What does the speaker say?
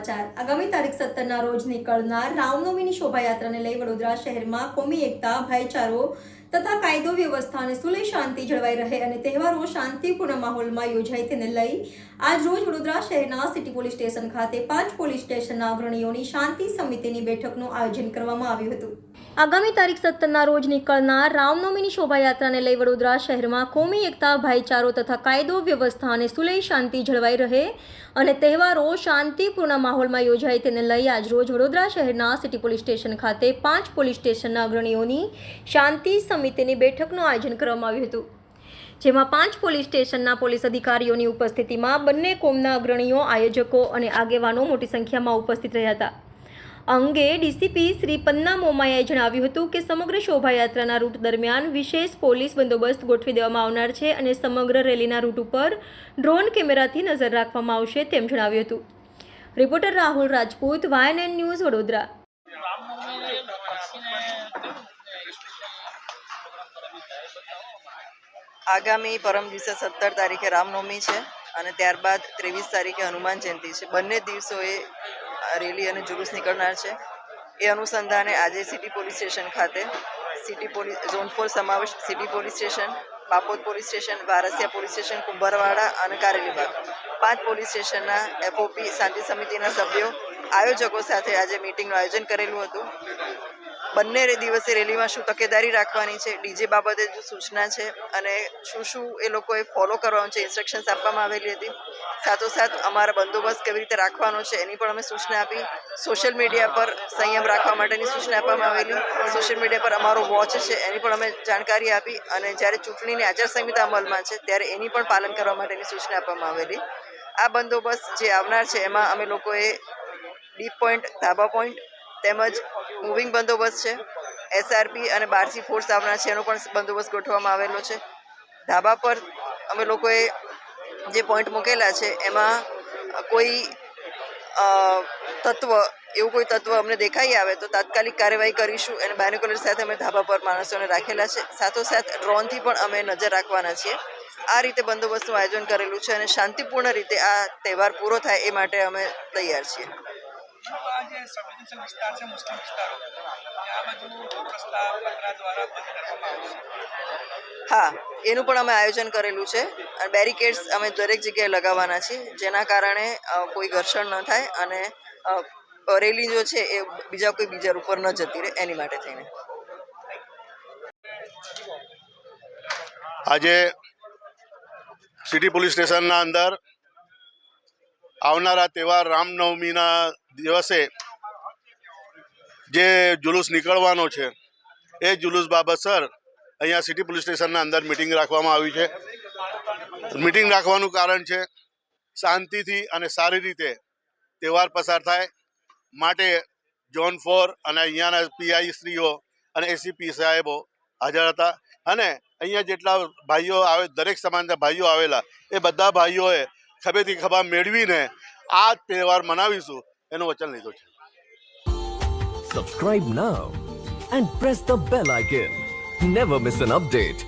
સમાચાર આગામી તારીખ 17ના રોજ નીકળનાર રામનવમીની શોભાયાત્રાને લઈ વડોદરા શહેરમાં કોમી એકતા, ભાઈચારો તથા કાયદો વ્યવસ્થા અને સુલેહ શાંતિ જળવાઈ રહે અને તહેવારો શાંતિપૂર્ણ માહોલમાં યોજાય તેને લઈ આજ રોજ વડોદરા શહેરના સિટી પોલીસ સ્ટેશન ખાતે 5 પોલીસ સ્ટેશનના અગ્રણીઓની શાંતિ સમિતિની બેઠકનું આયોજન કરવામાં આવ્યું હતું। આગામી તારીખ 17ના રોજ નીકળનાર રામનવમીની શોભાયાત્રાને લઈ વડોદરા શહેરમાં કોમી એકતા, ભાઈચારો તથા કાયદો વ્યવસ્થા અને સુલેહ શાંતિ જળવાઈ રહે અને તહેવારો શાંતિપૂર્ણ માહોલમાં યોજાય તેને લઈ આજ રોજ વડોદરા શહેરના સિટી પોલીસ સ્ટેશન ખાતે 5 પોલીસ સ્ટેશનના અગ્રણીઓની શાંતિ સમિતિની બેઠકનું આયોજન કરવામાં આવ્યું હતું, જેમાં 5 પોલીસ સ્ટેશનના પોલીસ અધિકારીઓની ઉપસ્થિતિમાં બંને કોમના અગ્રણીઓ, આયોજકો અને આગેવાનો મોટી સંખ્યામાં ઉપસ્થિત રહ્યા હતા। અંગે ડીસીપી શ્રી પન્ના મોમાયાએ જણાવ્યું હતું કે સમગ્ર શોભાયાત્રાના રૂટ દરમિયાન વિશેષ પોલીસ બંદોબસ્ત ગોઠવી દેવામાં આવનાર છે અને સમગ્ર રેલીના રૂટ ઉપર ડ્રોન કેમેરાથી નજર રાખવામાં આવશે તેમ જણાવ્યું હતું। Reporter Rahul Rajput, YNN news, Vadodara. આગામી પરમ દિવસે 17 તારીખે રામનવમી છે અને ત્યારબાદ 23 તારીખે હનુમાન જયંતિ છે। બંને દિવસોએ રેલી અને જુલુસ નીકળનાર છે। એ અનુસંધાને આજે સિટી પોલીસ સ્ટેશન ખાતે સિટી પોલીસ ઝોન 4 સમાવેશ city police station, Bapod police station, Varasiya police station, Kumbharwada અને કારેલીબાગ 5 પોલીસ સ્ટેશનના એફઓપી શાંતિ સમિતિના સભ્યો આયોજકો સાથે આજે મિટિંગનું આયોજન કરેલું હતું। બંને દિવસે રેલીમાં શું તકેદારી રાખવાની છે, ડીજે બાબતે જો સૂચના છે અને શું એ લોકોએ ફોલો કરવાનું છે, ઇન્સ્ટ્રક્શન્સ આપવામાં આવેલી હતી। સાથોસાથ અમારા બંદોબસ્ત કેવી રીતે રાખવાનો છે એની પણ અમે સૂચના આપી। સોશિયલ મીડિયા પર સંયમ રાખવા માટેની સૂચના આપવામાં આવેલી। સોશિયલ મીડિયા પર અમારો વોચ છે એની પણ અમે જાણકારી આપી અને જ્યારે ચૂંટણીની આચારસંહિતા અમલમાં છે ત્યારે એની પણ પાલન કરવા માટેની સૂચના આપવામાં આવેલી। આ બંદોબસ્ત જે આવનાર છે એમાં અમે લોકોએ ડીપ પોઈન્ટ, ધાબા પોઈન્ટ તેમજ મૂવિંગ બંદોબસ્ત છે, એસઆરપી અને બહારથી ફોર્સ આવનાર છે એનો પણ બંદોબસ્ત ગોઠવવામાં આવેલો છે। ધાબા પર અમે લોકોએ જે પોઈન્ટ મૂકેલા છે એમાં કોઈ એવું કોઈ તત્વ અમને દેખાઈ આવે તો તાત્કાલિક કાર્યવાહી કરીશું અને બાયનોક્યુલર સાથે અમે ધાબા પર માણસોને રાખેલા છે। સાથોસાથ ડ્રોનથી પણ અમે નજર રાખવાના છીએ। આ રીતે બંદોબસ્તનું આયોજન કરેલું છે અને શાંતિપૂર્ણ રીતે આ તહેવાર પૂરો થાય એ માટે અમે તૈયાર છીએ। હા, એનું પણ અમે આયોજન કરેલું છે અને બેરિકેડ્સ અમે દરેક જગ્યાએ લગાવવાના છીએ જેના કારણે કોઈ ઘર્ષણ ન થાય અને રેલી જો છે એ કોઈ બીજા ઉપર ન જતી રહે એની માટે થઈને। આજે સિટી પોલીસ સ્ટેશનના અંદર આવનારા તહેવાર રામનવમીના દિવસે જે જુલુસ નીકળવાનો છે એ જુલુસ બાબતસર અહીંયા સિટી પોલીસ સ્ટેશનના અંદર મિટિંગ રાખવામાં આવી છે। મિટિંગ રાખવાનું કારણ છે શાંતિથી અને સારી રીતે તહેવાર પસાર થાય માટે ઝોન 4 અને અહીંયાના પીઆઈ શ્રીઓ અને એસીપી સાહેબો હાજર હતા અને અહીંયા જેટલા ભાઈઓ આવે, દરેક સમાજના ભાઈઓ આવેલા એ બધા ભાઈઓએ ખભેથી ખભા મેળવીને આ તહેવાર મનાવીશું એનું વચન લીધું છે। Subscribe now and press the bell icon. Never miss an update.